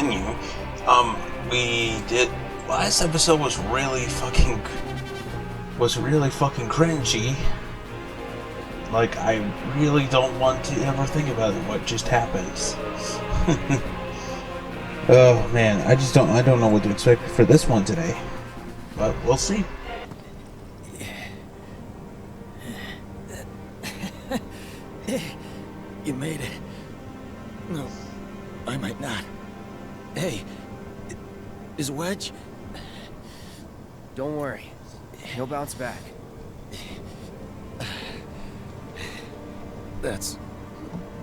continue. We did last episode was really fucking cringy. Like, I really don't want to ever think about what just happened. Oh man, I don't know what to expect for this one today. But we'll see. You made it. No, I might not. Hey, is Wedge? Don't worry. He'll bounce back. That's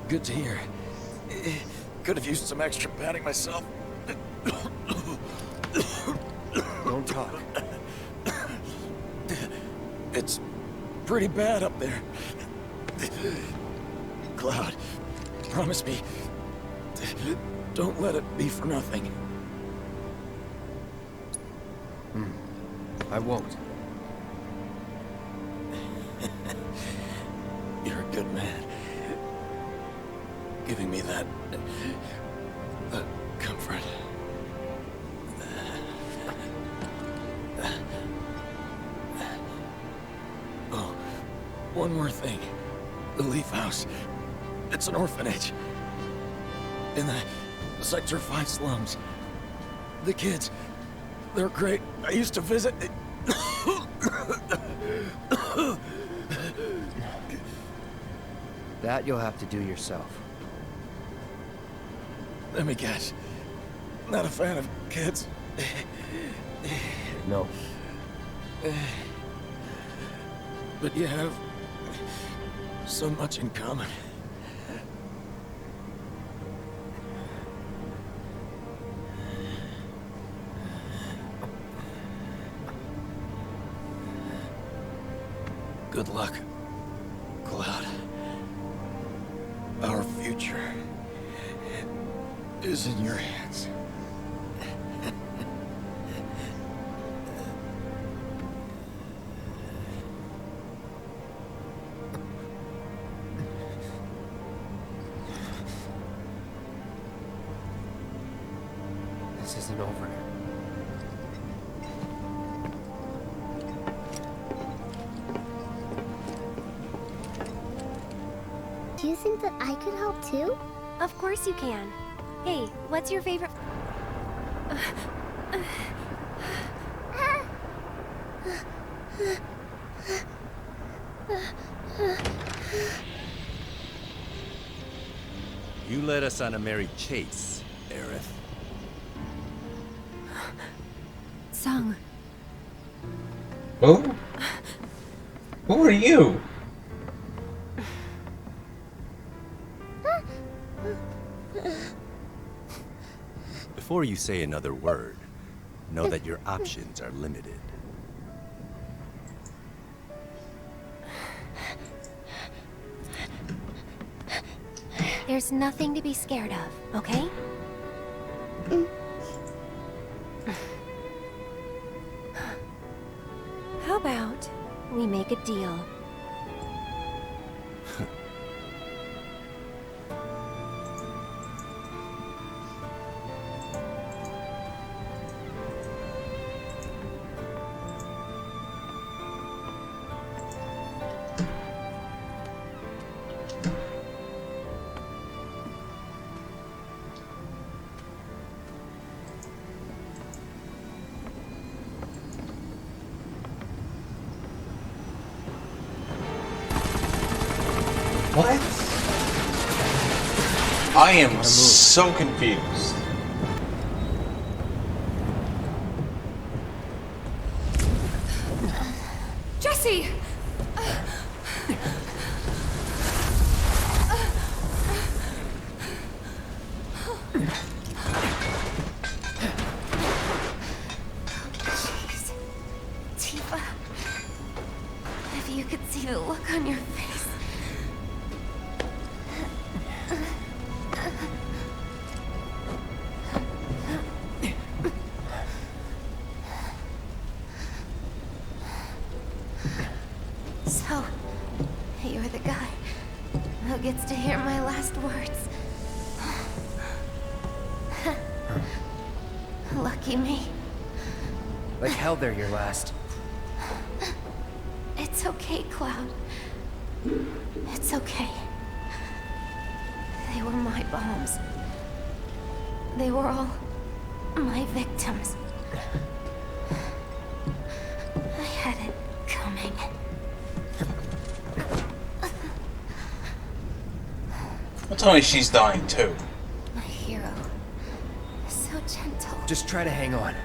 good to hear. Could have used some extra padding myself. Don't talk. It's pretty bad up there. Cloud, promise me, don't let it be for nothing. I won't. You're a good man. Giving me that comfort. Oh, one more thing. The Leaf House. It's an orphanage. In the Sector 5 slums. The kids, they're great. I used to visit. That you'll have to do yourself. Let me guess. Not a fan of kids. No. But you have so much in common. Good luck, Cloud. Our future is in your hands. This isn't over. Do you think that I could help too? Of course you can. Hey, what's your favorite... You led us on a merry chase, Aerith. Sung. Who? Who are you? Before you say another word, know that your options are limited. There's nothing to be scared of, okay? How about we make a deal? What? I am so confused. Jesse! Jeez. Tifa. If you could see the look on your face. So, you're the guy who gets to hear my last words. Lucky me. Like hell they're your last. It's okay, Cloud. It's okay. They were my bombs. They were all my victims. I had it coming. Don't tell me she's dying too. My hero. So gentle. Just try to hang on.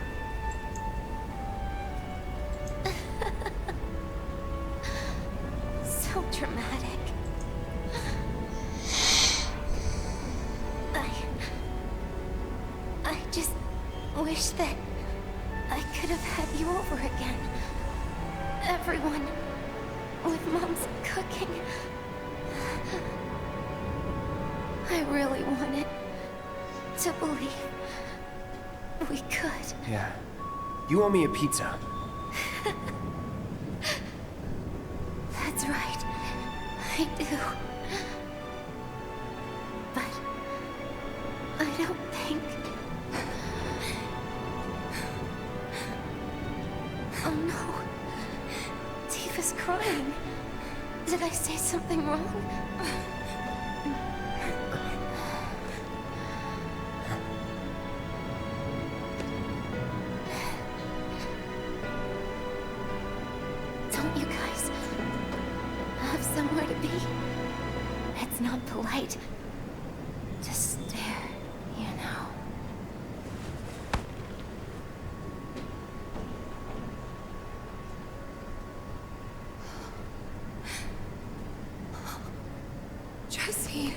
So dramatic. I just wish that I could have had you over again. Everyone with Mom's cooking. I really wanted to believe we could. Yeah. You owe me a pizza. That's right. I do. But I don't think... Oh no. Tifa's crying. Did I say something wrong? Don't you guys have somewhere to be? It's not polite to stare, you know. Jesse.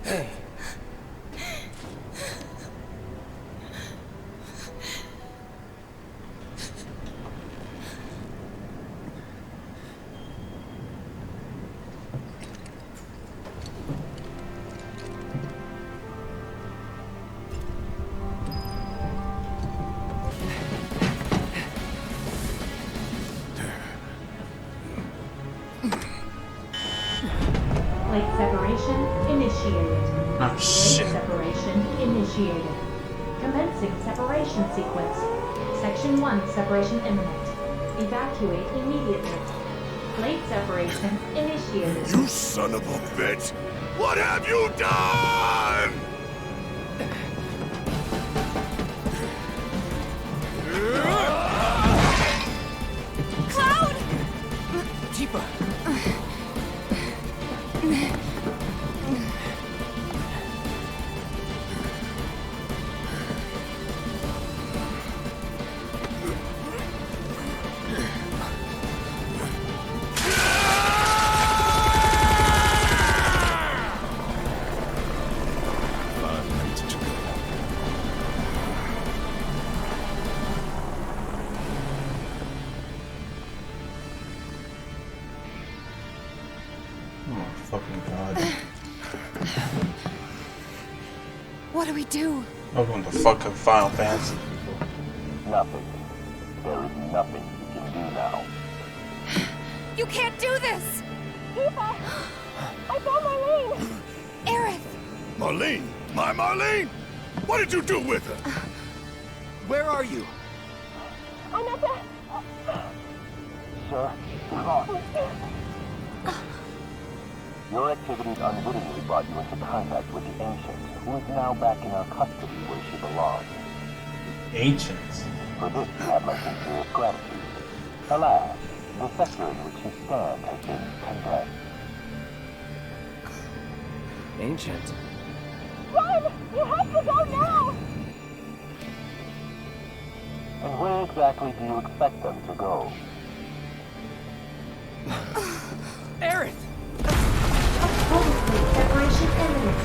Hey. Plate separation initiated. Oh Plate shit. separation initiated. Commencing separation sequence. Section 1 separation imminent. Evacuate immediately. Plate separation initiated. You son of a bitch! What have you done? Cloud! Tifa! Oh fucking god. What do we do? Welcome to fucking Final Fantasy. Nothing. There is nothing you can do now. You can't do this! Tifa! I found Marlene! Aerith! Marlene? My Marlene? What did you do with her? Where are you? I'm at the... Sir, come. Your activities unwittingly brought you into contact with the Ancients, who is now back in our custody where she belongs. Ancients. For this, you have my sincerest gratitude. Alas, the sector in which you stand has been condemned. Ancient. Run! You have to go now! And where exactly do you expect them to go? Aerith! Total plate separation imminent.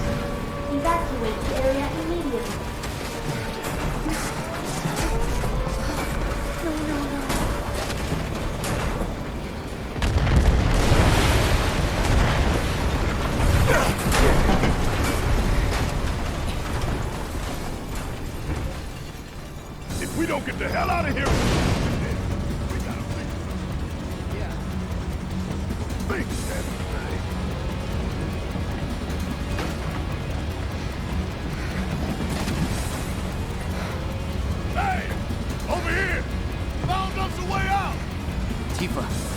Evacuate the area immediately. If we don't get the hell out of here, we gotta fix something. Yeah. Fix everything. Tifa.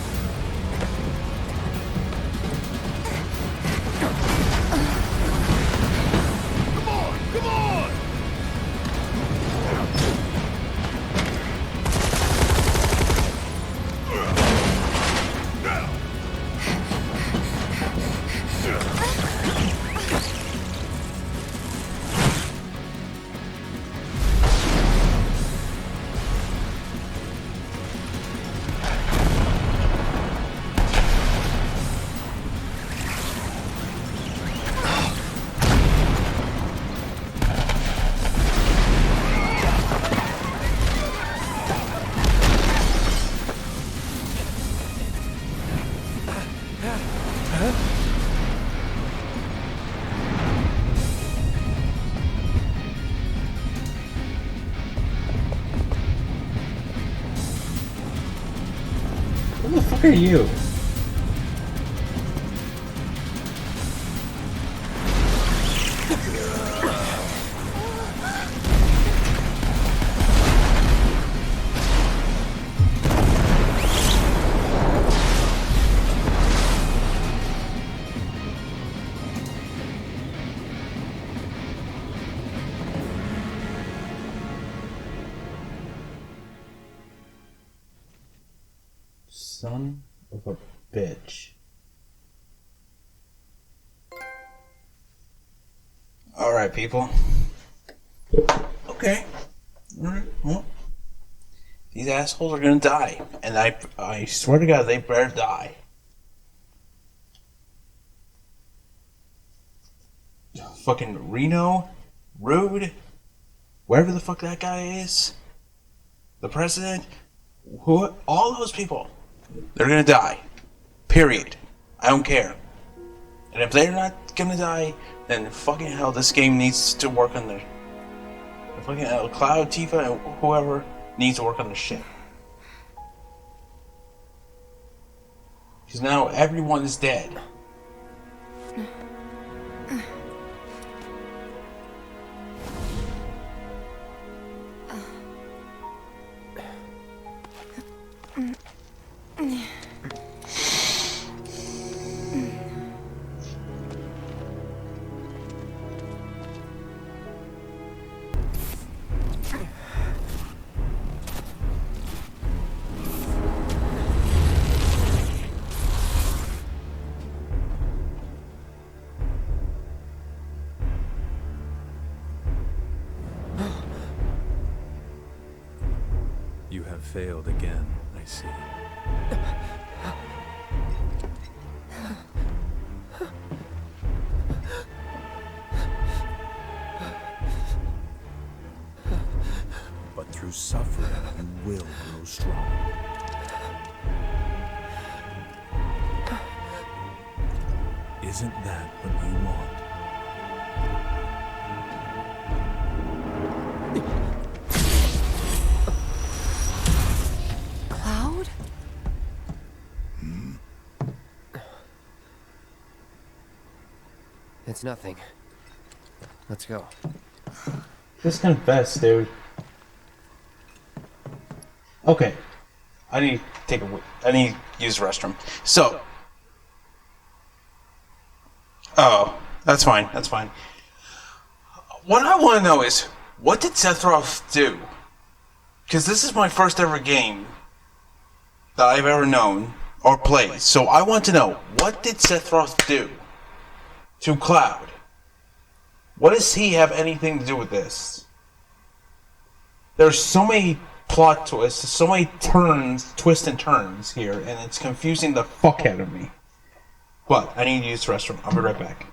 Come on! Come on! Who the fuck are you? Son of a bitch. Alright, people. Okay. Alright, well. These assholes are gonna die. And I swear to God, they better die. Fucking Reno, Rude, wherever the fuck that guy is, the president, all those people, they're gonna die. Period. I don't care. And if they're not gonna die, then fucking hell, this game needs to work on the fucking Cloud, Tifa, and whoever needs to work on the shit. Because now everyone is dead. You have failed again, I see. But through suffering, you will grow strong. Isn't that what you want? Cloud? It's nothing. Let's go. Just confess, dude. Okay. I need to take I need to use the restroom. So. Oh, that's fine. That's fine. What I want to know is, what did Sephiroth do? Because this is my first ever game that I've ever known or played. So I want to know, what did Sephiroth do to Cloud? What does he have anything to do with this? There's so many plot twists, so many twists and turns here, and it's confusing the fuck out of me. But I need to use the restroom. I'll be right back.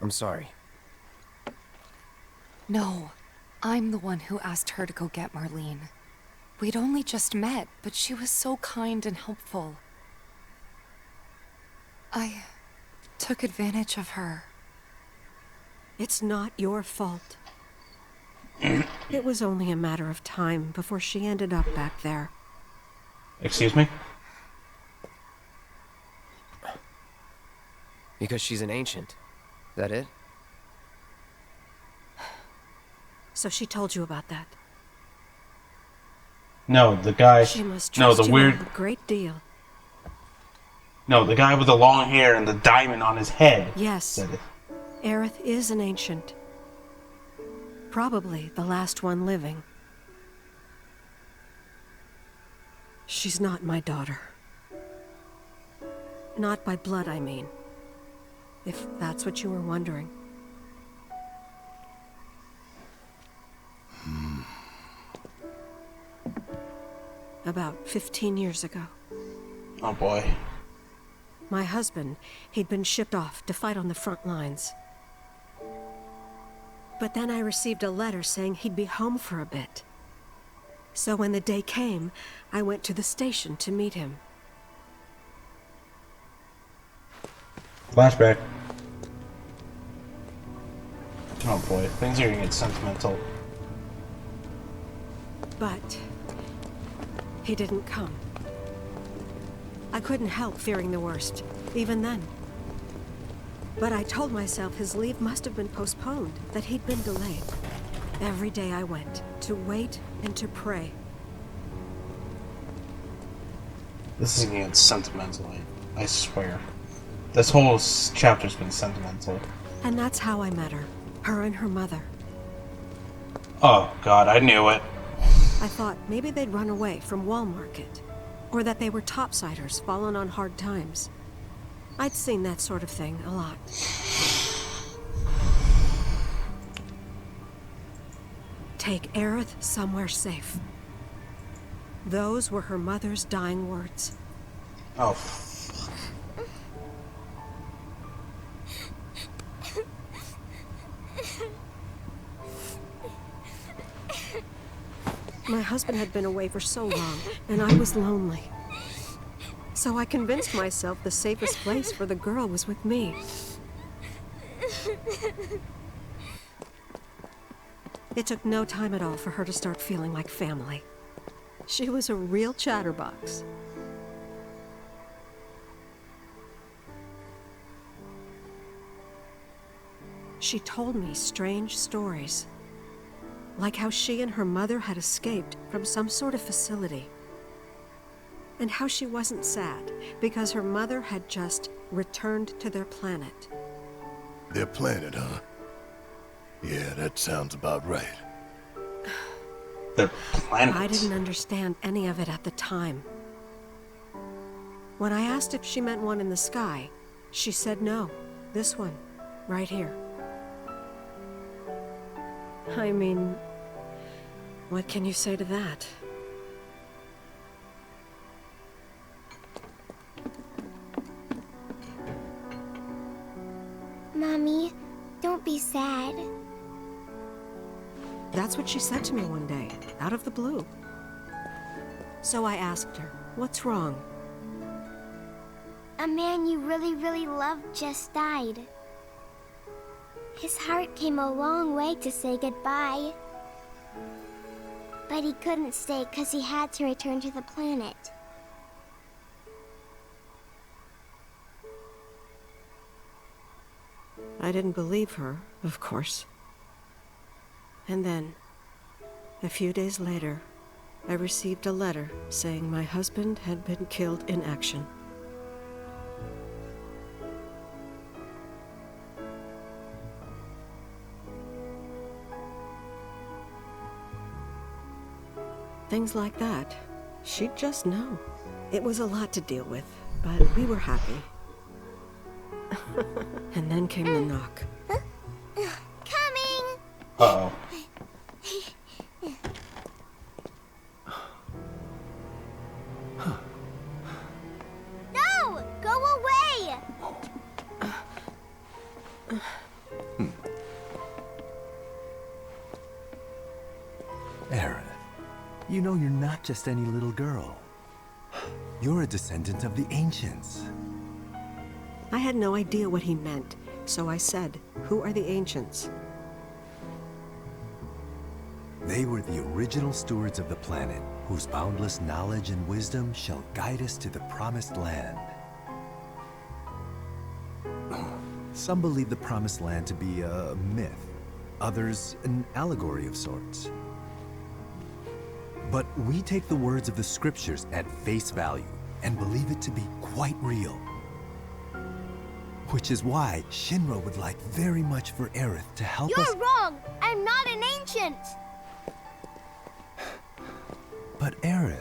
I'm sorry. No, I'm the one who asked her to go get Marlene. We'd only just met, but she was so kind and helpful. I took advantage of her. It's not your fault. It was only a matter of time before she ended up back there. Excuse me? Because she's an ancient. That it? So she told you about that. No, the guy. She must No, trust the you weird. a great deal. No, the guy with the long hair and the diamond on his head. Yes. Said it. Aerith is an ancient. Probably the last one living. She's not my daughter. Not by blood, I mean. If that's what you were wondering. About 15 years ago. Oh boy. My husband, he'd been shipped off to fight on the front lines. But then I received a letter saying he'd be home for a bit. So when the day came, I went to the station to meet him. Flashback. Oh boy, things are gonna get sentimental. But he didn't come. I couldn't help fearing the worst, even then. But I told myself his leave must have been postponed, that he'd been delayed. Every day I went, to wait and to pray. This is gonna get sentimental, I swear. This whole chapter's been sentimental. And that's how I met her. Her and her mother. Oh god, I knew it. I thought maybe they'd run away from Wall Market. Or that they were topsiders fallen on hard times. I'd seen that sort of thing a lot. Take Aerith somewhere safe. Those were her mother's dying words. Oh. My husband had been away for so long, and I was lonely. So I convinced myself the safest place for the girl was with me. It took no time at all for her to start feeling like family. She was a real chatterbox. She told me strange stories. Like how she and her mother had escaped from some sort of facility. And how she wasn't sad because her mother had just returned to their planet. Their planet, huh? Yeah, that sounds about right. Their planet? I didn't understand any of it at the time. When I asked if she meant one in the sky, she said no. This one, right here. I mean, what can you say to that? Mommy, don't be sad. That's what she said to me one day, out of the blue. So I asked her, what's wrong? A man you really, really loved just died. His heart came a long way to say goodbye. But he couldn't stay because he had to return to the planet. I didn't believe her, of course. And then, a few days later, I received a letter saying my husband had been killed in action. Things like that, she'd just know. It was a lot to deal with, but we were happy. And then came the knock. Coming! Uh-oh. No! Go away! Aerith, you know you're not just any little girl. You're a descendant of the ancients. I had no idea what he meant, so I said, "Who are the ancients?" They were the original stewards of the planet, whose boundless knowledge and wisdom shall guide us to the promised land. Some believe the promised land to be a myth, others an allegory of sorts. But we take the words of the scriptures at face value and believe it to be quite real. Which is why Shinra would like very much for Aerith to help us. You're wrong! I'm not an ancient! But Aerith,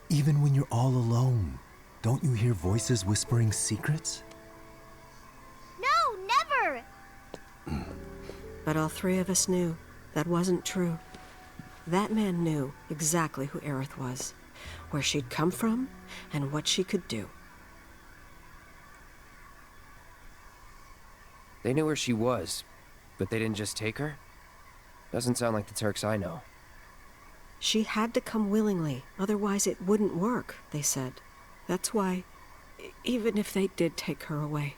even when you're all alone, don't you hear voices whispering secrets? No, never! But all three of us knew that wasn't true. That man knew exactly who Aerith was, where she'd come from, and what she could do. They knew where she was, but they didn't just take her? Doesn't sound like the Turks I know. She had to come willingly, otherwise it wouldn't work, they said. That's why, even if they did take her away,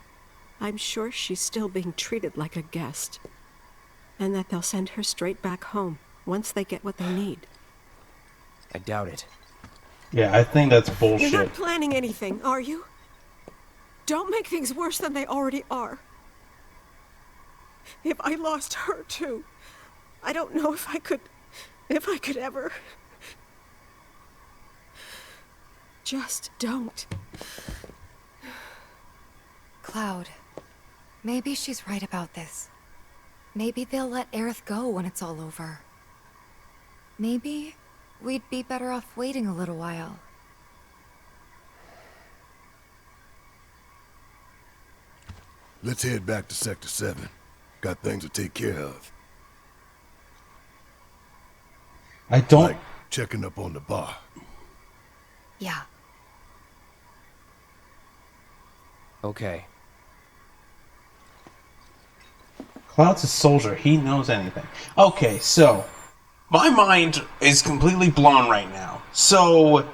I'm sure she's still being treated like a guest. And that they'll send her straight back home once they get what they need. I doubt it. Yeah, I think that's bullshit. You're not planning anything, are you? Don't make things worse than they already are. If I lost her too, I don't know if I could ever. Just don't. Cloud, maybe she's right about this. Maybe they'll let Aerith go when it's all over. Maybe we'd be better off waiting a little while. Let's head back to Sector 7. Got things to take care of. I don't... Like checking up on the bar. Yeah. Okay. Cloud's a soldier. He knows anything. Okay, so my mind is completely blown right now. So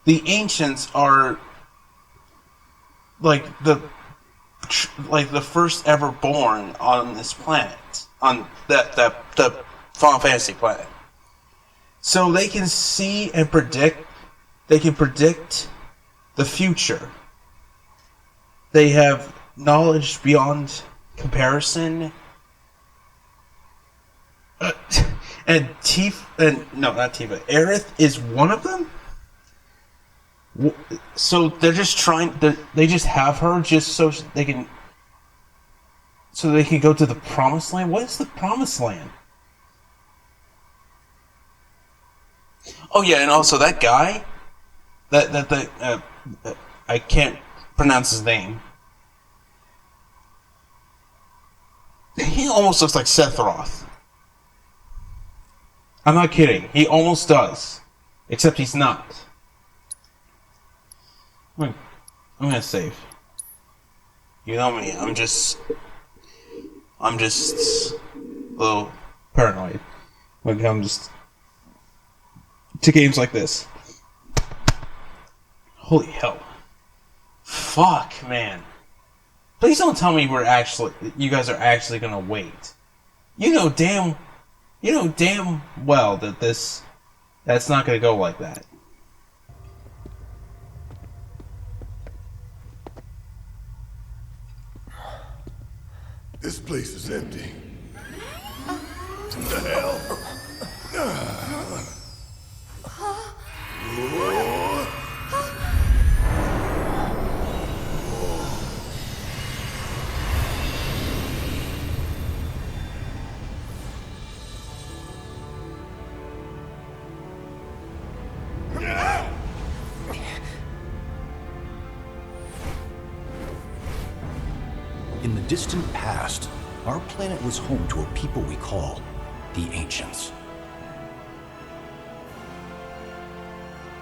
the ancients are like the first ever born on this planet, on the Final Fantasy planet. So they can see and predict. They can predict the future. They have knowledge beyond comparison. And not Tifa. Aerith is one of them. So they're just trying. They just have her just so they can. So they can go to the Promised Land. What is the Promised Land? Oh yeah, and also that guy. I can't pronounce his name. He almost looks like Sephiroth. I'm not kidding. He almost does. Except he's not. I'm gonna save. You know me, I'm just a little paranoid when it comes to games like this. Holy hell. Fuck, man. Please don't tell me you guys are actually gonna wait. You know damn well that that's not gonna go like that. This place is empty. What the hell? In the distant past, our planet was home to a people we call the Ancients.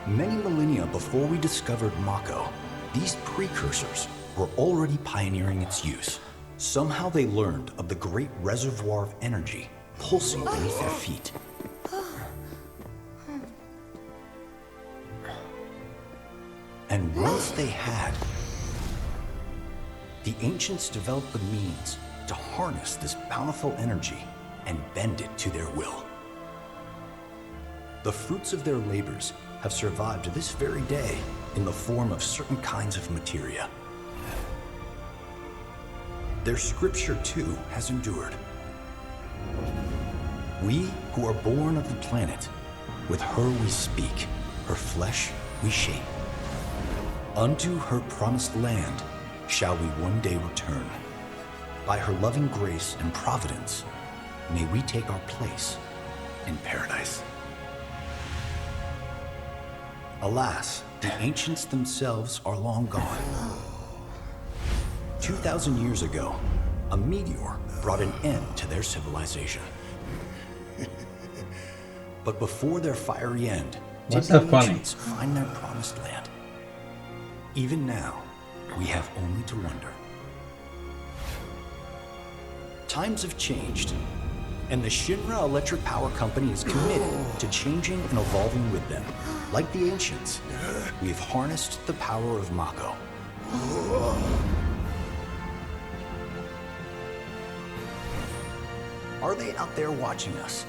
Many millennia before we discovered Mako, these precursors were already pioneering its use. Somehow they learned of the great reservoir of energy pulsing beneath their feet. And once they had, the Ancients developed the means to harness this bountiful energy and bend it to their will. The fruits of their labors have survived to this very day in the form of certain kinds of materia. Their scripture, too, has endured. We, who are born of the planet, With her we speak, her flesh we shape. Unto her promised land shall we one day return. By her loving grace and providence, may we take our place in paradise. Alas, the ancients themselves are long gone. 2,000 years ago, a meteor brought an end to their civilization. But before their fiery end, did What's the that funny? ancients find their promised land? Even now, we have only to wonder. Times have changed, and the Shinra Electric Power Company is committed to changing and evolving with them. Like the ancients, we have harnessed the power of Mako. Are they out there watching us,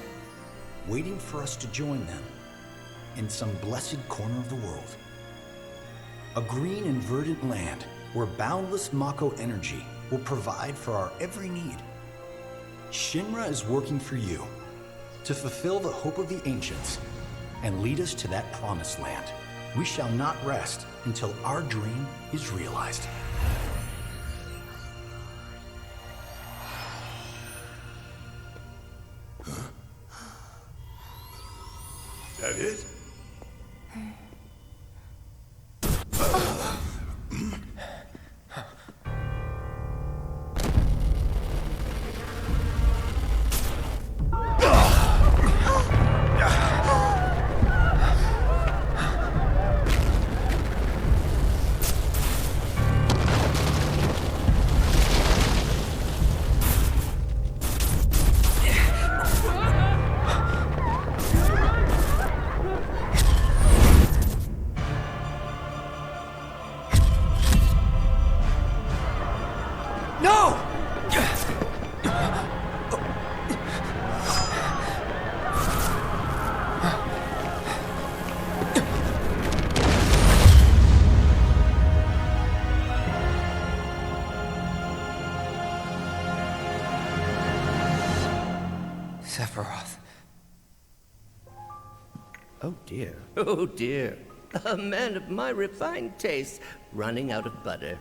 waiting for us to join them in some blessed corner of the world? A green and verdant land where boundless Mako energy will provide for our every need. Shinra is working for you to fulfill the hope of the ancients and lead us to that promised land. We shall not rest until our dream is realized. That it? Sephiroth. Oh dear, oh dear. A man of my refined taste running out of butter.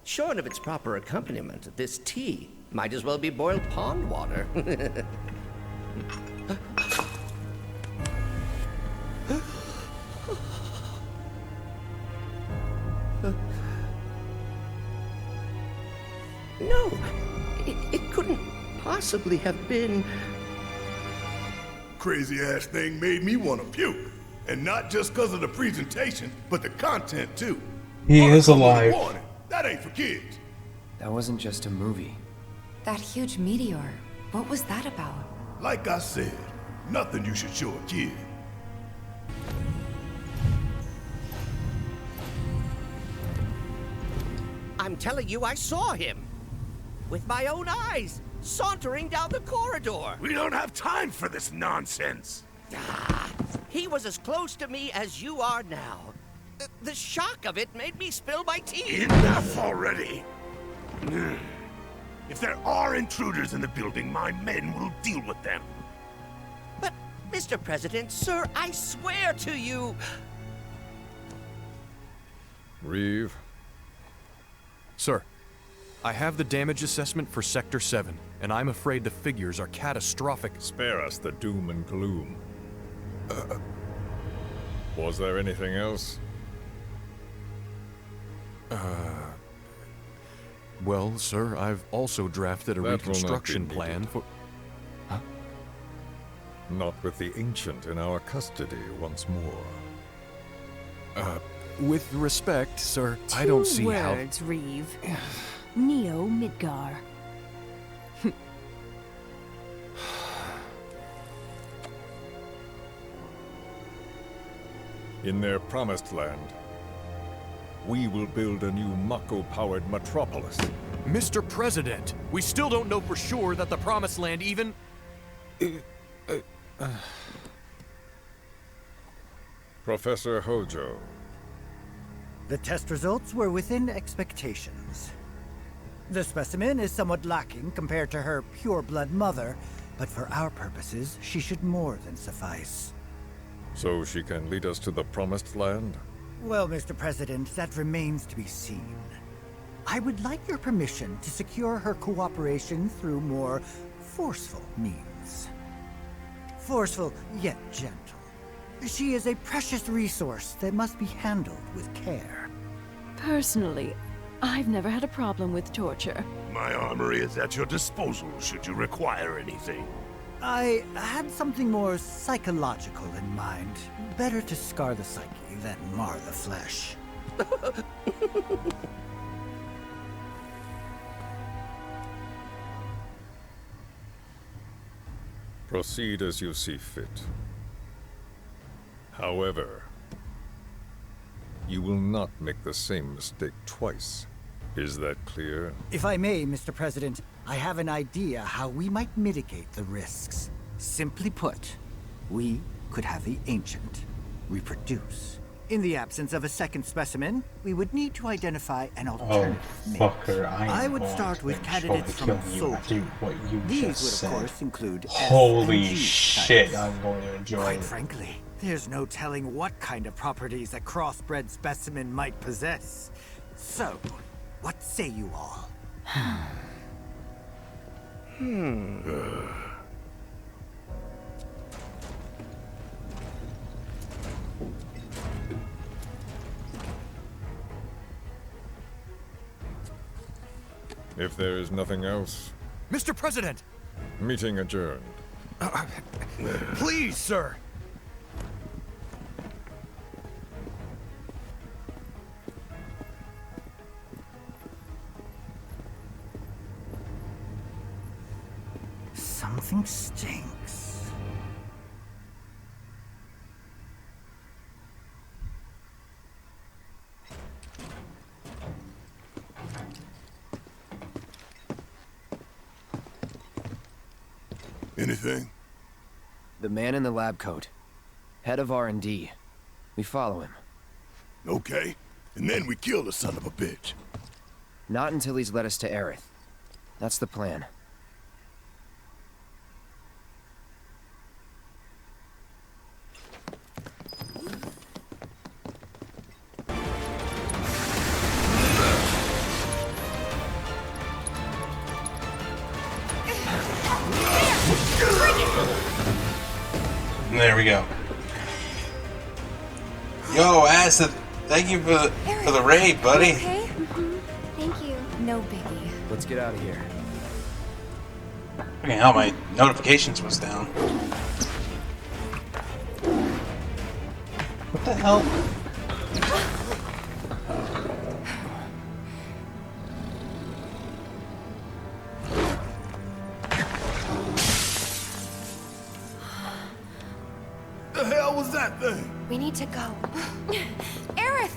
Shorn of its proper accompaniment, this tea might as well be boiled pond water. No, it couldn't possibly have been. Crazy ass thing made me want to puke. And not just because of the presentation, but the content too. He is alive. Warning, that ain't for kids. That wasn't just a movie. That huge meteor, what was that about? Like I said, nothing you should show a kid. I'm telling you, I saw him. With my own eyes, sauntering down the corridor. We don't have time for this nonsense. He was as close to me as you are now. The shock of it made me spill my tea. Enough already. If there are intruders in the building, my men will deal with them. But, Mr. President, sir, I swear to you... Reeve. Sir, I have the damage assessment for Sector 7, and I'm afraid the figures are catastrophic. Spare us the doom and gloom. Was there anything else? Well, sir, I've also drafted a reconstruction plan for... Huh? Not with the Ancient in our custody once more. With respect, sir, I don't see how... 2 words, Reeve. Neo Midgar. In their promised land, we will build a new Mako-powered metropolis. Mr. President, we still don't know for sure that the Promised Land even... Professor Hojo. The test results were within expectations. The specimen is somewhat lacking compared to her pure-blood mother, but for our purposes, she should more than suffice. So she can lead us to the promised land? Well, Mr. President, that remains to be seen. I would like your permission to secure her cooperation through more forceful means. Forceful, yet gentle. She is a precious resource that must be handled with care. Personally, I've never had a problem with torture. My armory is at your disposal should you require anything. I had something more psychological in mind. Better to scar the psyche than mar the flesh. Proceed as you see fit. However, you will not make the same mistake twice. Is that clear? If I may, Mr. President, I have an idea how we might mitigate the risks. Simply put, we could have the Ancient reproduce. In the absence of a second specimen, we would need to identify an alternative mate. Fucker, I would start with candidates from soldier. These would, of course, include Holy S&G shit, types. I'm going to enjoy Quite it. frankly, there's no telling what kind of properties a crossbred specimen might possess. So, what say you all? If there is nothing else, Mr. President! meeting adjourned. Please, sir! Something stinks. Anything? The man in the lab coat. Head of R&D. We follow him. Okay. And then we kill the son of a bitch. Not until he's led us to Aerith. That's the plan. There we go. Yo, Acid, thank you for the raid, buddy. Okay? Thank you. No biggie. Let's get out of here. Fucking hell, my notifications was down. What the hell? The hell was that thing? We need to go. Aerith!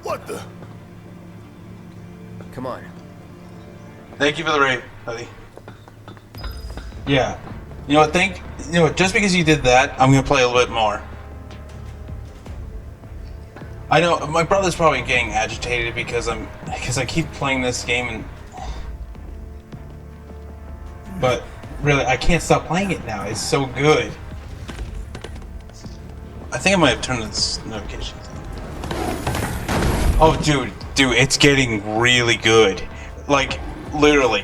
What the? Come on. Thank you for the raid, buddy. Yeah. You know what, just because you did that, I'm gonna play a little bit more. I know my brother's probably getting agitated because I keep playing this game and but really I can't stop playing it now. It's so good. I think I might have turned this notification thing. Oh dude, it's getting really good. Like literally.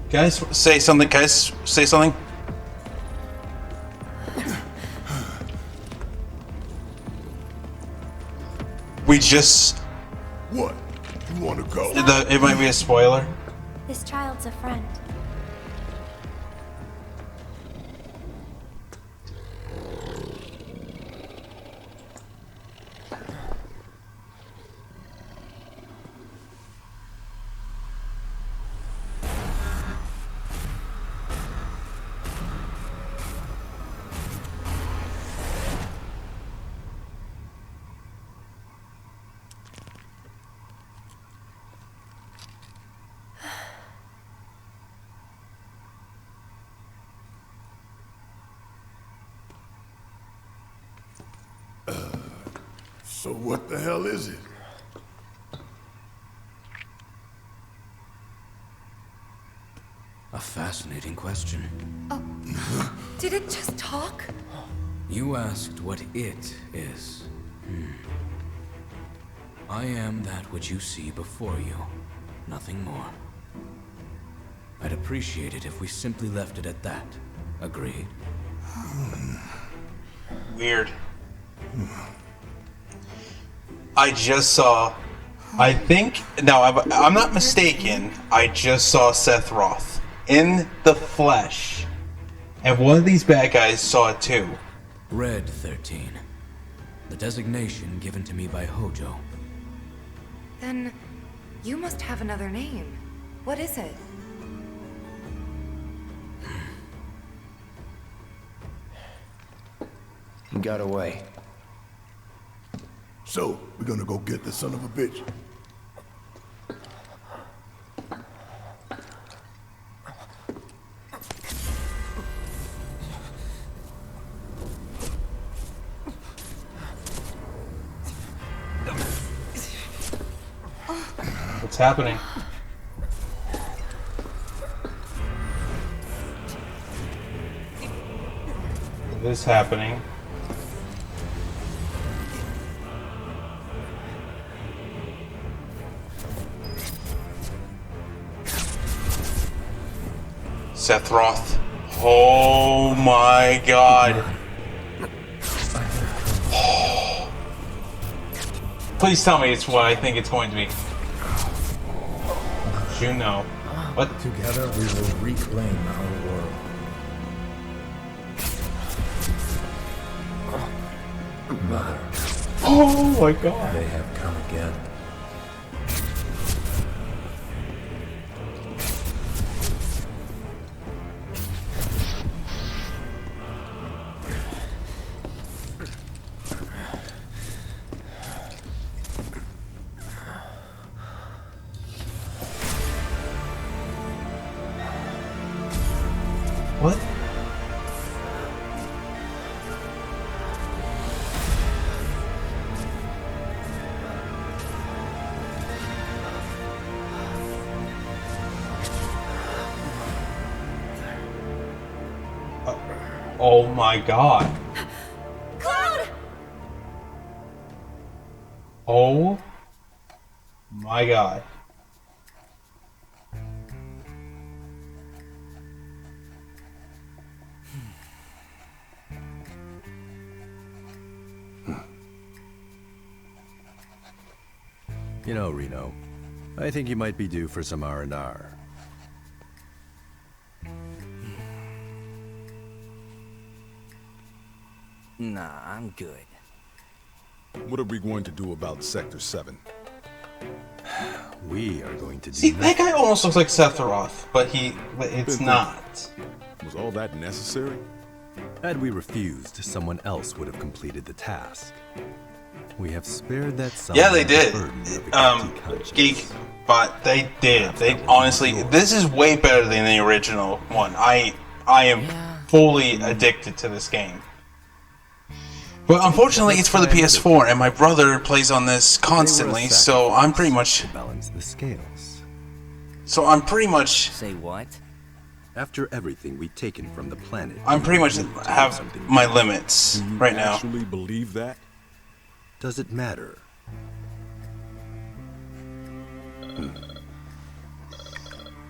Guys, say something. Guys, say something. We just. What? You want to go? It might be a spoiler. This child's a friend. So what the hell is it? fascinating question. Oh, did it just talk? You asked what it is. I am that which you see before you. Nothing more. I'd appreciate it if we simply left it at that. Agreed? Weird. I just saw... I think... No, I'm not mistaken. I just saw Seth Roth in the flesh. And one of these bad guys saw it too. Red 13. The designation given to me by Hojo. Then you must have another name. What is it? He got away. So, we're gonna go get the son of a bitch. What's happening? This happening. Seth Roth. Oh my god. Please tell me it's what I think it's going to be. You know. What? Together we will reclaim our world. Mother. Oh my god. They have come again. What? Oh my god. Cloud! Oh my god. You know, Reno, I think you might be due for some R&R. Nah, I'm good. What are we going to do about Sector 7? We are going to do See, that guy almost looks like Seth Roth, but it's not. Was all that necessary? Had we refused, someone else would have completed the task. We have spared that someone. Yeah, they did. The burden of a guilty conscience. Geek, but they did. They honestly, this is way better than the original one. I am fully addicted to this game. But unfortunately, it's for the PS4, and my brother plays on this constantly, so I'm pretty much... balance the scales. So I'm pretty much... Say what? After everything we've taken from the planet... I'm pretty much have my limits right now. Actually believe that? Does it matter?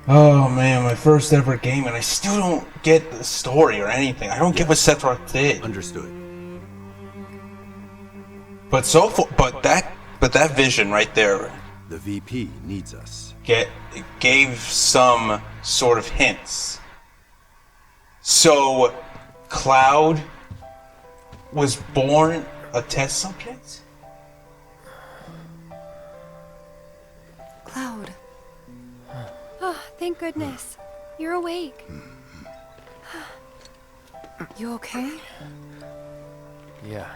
Oh man, my first ever game, and I still don't get the story or anything. I don't get what Seth Roth did. Understood. But that vision right there. The VP needs us. Gave some sort of hints. So, Cloud was born a test subject? Cloud. Oh, thank goodness. You're awake. You okay? Yeah.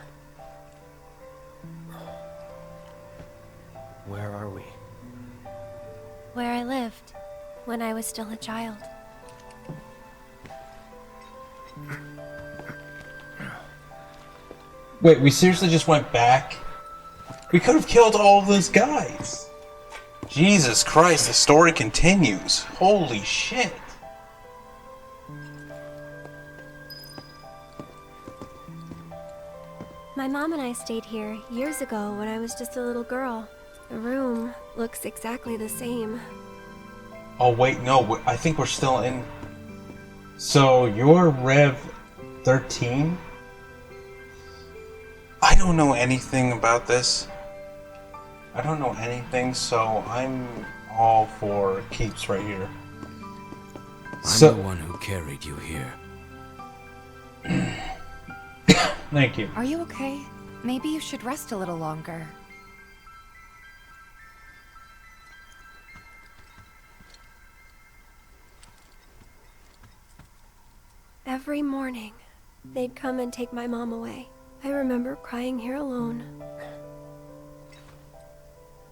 Where are we? Where I lived when I was still a child. Wait, we seriously just went back? We could have killed all of those guys. Jesus Christ, the story continues. Holy shit. My mom and I stayed here years ago when I was just a little girl. The room looks exactly the same. Oh wait, no, I think we're still in... So, you're Rev 13? I don't know anything about this. I don't know anything, so I'm all for keeps right here. I'm the one who carried you here. Thank you. Are you okay? Maybe you should rest a little longer. Every morning, they'd come and take my mom away. I remember crying here alone.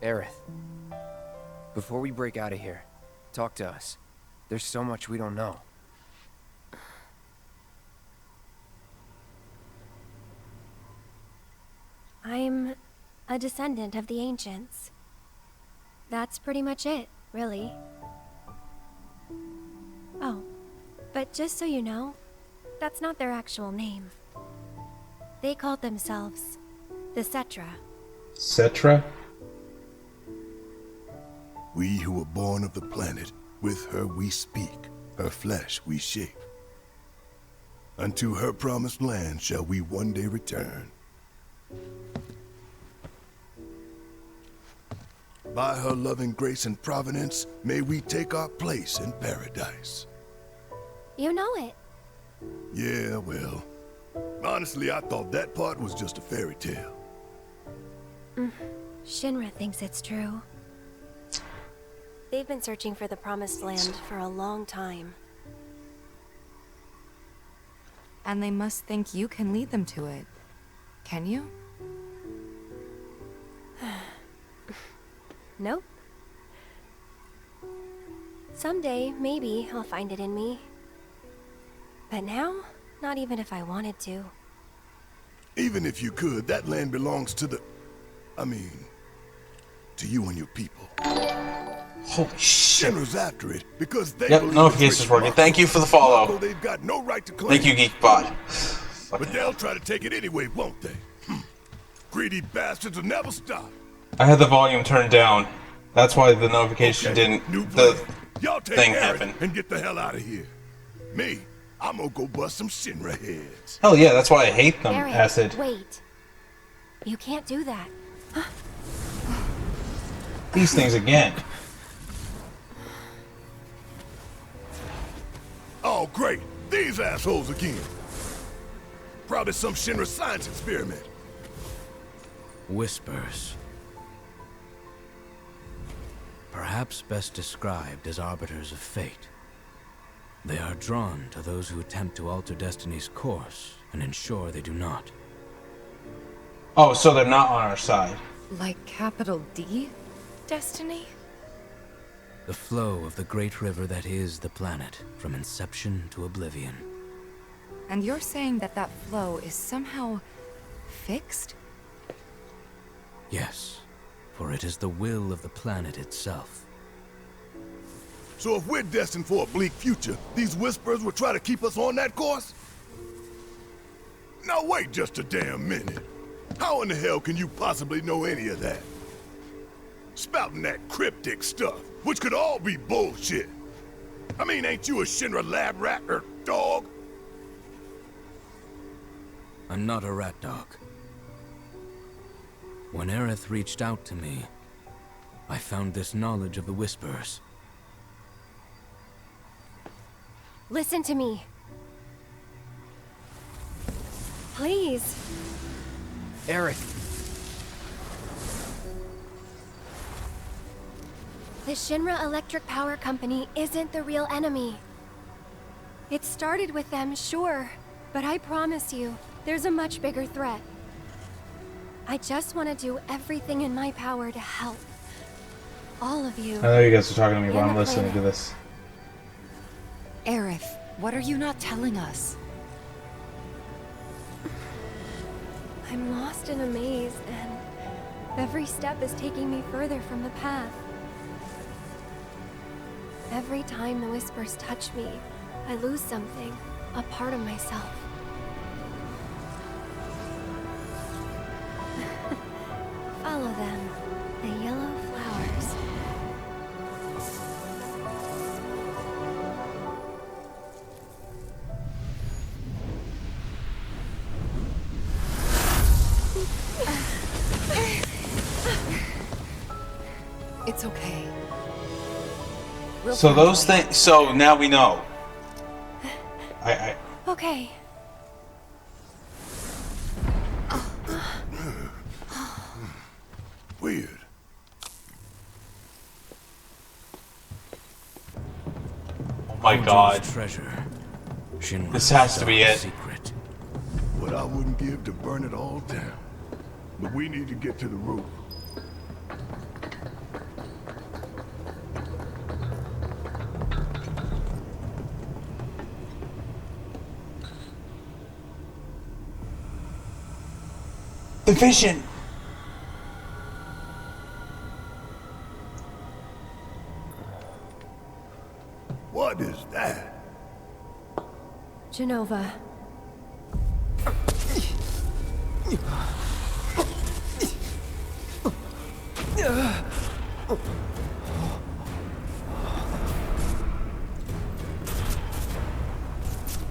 Aerith, before we break out of here, talk to us. There's so much we don't know. I'm a descendant of the ancients. That's pretty much it, really. Oh, but just so you know, that's not their actual name. They called themselves the Cetra. Cetra? We who were born of the planet, with her we speak, her flesh we shape. Unto her promised land shall we one day return. By her loving grace and providence, may we take our place in paradise. You know it. Yeah, well, honestly, I thought that part was just a fairy tale. Shinra thinks it's true. They've been searching for the Promised Land for a long time. And they must think you can lead them to it. Can you? Nope. Someday, maybe, I'll find it in me. But now, not even if I wanted to. Even if you could, that land belongs to the... I mean, to you and your people. Holy shit. Shinra's after it because they Yep, notifications working. Thank you for the follow. They've got no right to claim. Thank you, Geekbot. But they'll try to take it anyway, won't they? Greedy bastards will never stop. I had the volume turned down. That's why the notification didn't... The Y'all take thing Eric happened. and get the hell out of here. Me, I'm gonna go bust some Shinra heads. Hell yeah, that's why I hate them, Eric, Acid. wait. You can't do that. These things again. Oh, great. These assholes again. Probably some Shinra science experiment. Whispers. Perhaps best described as arbiters of fate. They are drawn to those who attempt to alter destiny's course and ensure they do not. Oh, so they're not on our side. Like capital D? Destiny? The flow of the great river that is the planet, from inception to oblivion. And you're saying that that flow is somehow fixed? Yes, for it is the will of the planet itself. So if we're destined for a bleak future, these whispers will try to keep us on that course? Now wait just a damn minute. How in the hell can you possibly know any of that? Spouting that cryptic stuff, which could all be bullshit. I mean, ain't you a Shinra lab rat or dog? I'm not a rat dog. When Aerith reached out to me, I found this knowledge of the Whispers. Listen to me. Please. Aerith. The Shinra Electric Power Company isn't the real enemy. It started with them, sure, but I promise you, there's a much bigger threat. I just want to do everything in my power to help. All of you. I know you guys are talking to me, but and I'm the listening to planet. this. Aerith, what are you not telling us? I'm lost in a maze, and every step is taking me further from the path. Every time the whispers touch me, I lose something, a part of myself. Follow them, the yellow flowers. It's okay. So those things. So now we know. Okay. Weird. Oh my God. Treasure. This has to be it. Secret. What I wouldn't give to burn it all down. But we need to get to the roof. The vision. What is that? Genova.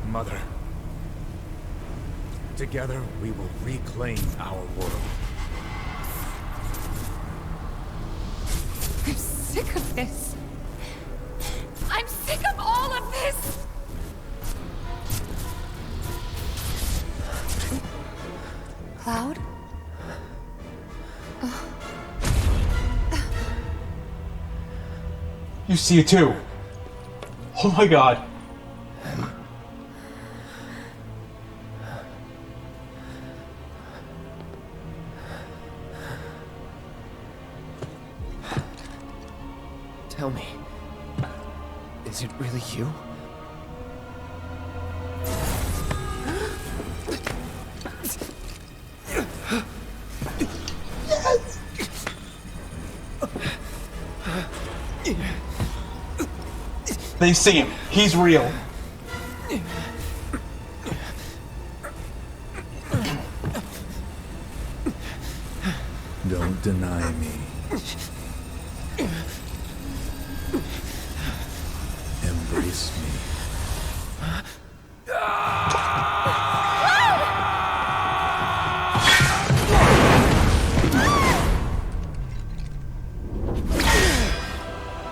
Mother. Together, we will reclaim our world. I'm sick of this. I'm sick of all of this! Cloud? You see it too. Oh my God. Tell me, is it really you? Yes! They see him. He's real. Don't deny me. Embrace me.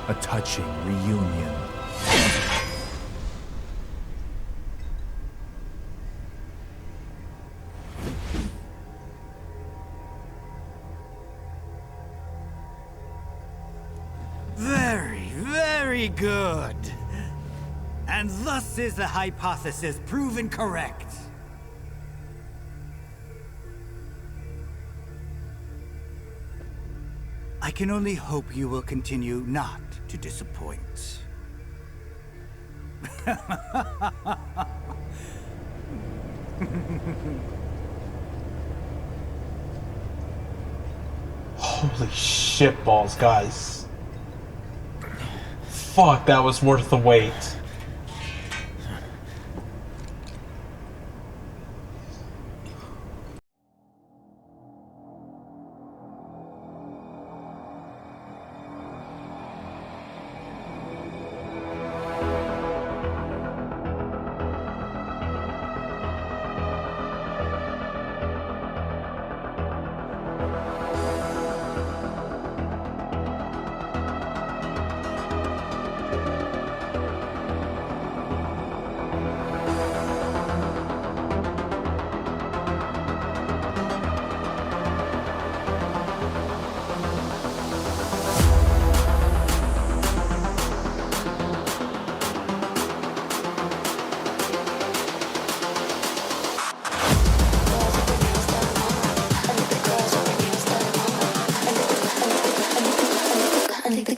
A touching reunion. Very, very good. And thus is the hypothesis proven correct. I can only hope you will continue not to disappoint. Holy shit balls, guys. Fuck, that was worth the wait.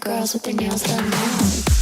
Girls with their nails done now.